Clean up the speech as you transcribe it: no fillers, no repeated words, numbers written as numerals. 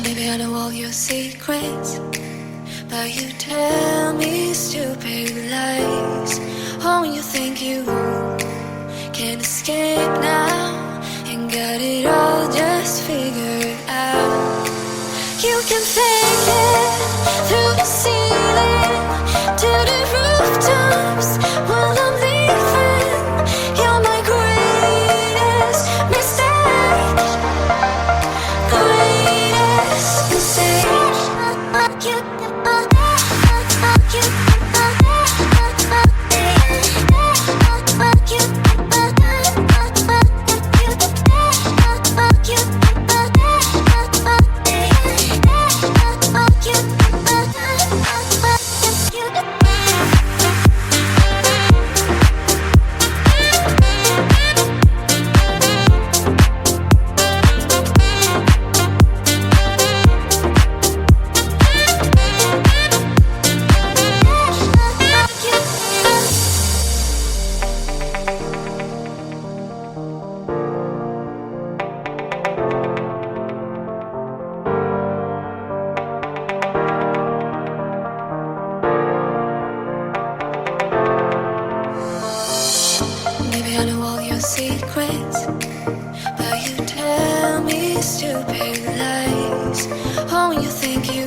Maybe I know all your secrets, but you tell me stupid lies. Oh, you think you can escape now and got it all just figured out. You can fake it through the ceiling to the rooftops while I'm leaving. You're my greatest mistake, greatest mistake. Maybe I know all your secrets, but you tell me stupid lies. Oh, you think you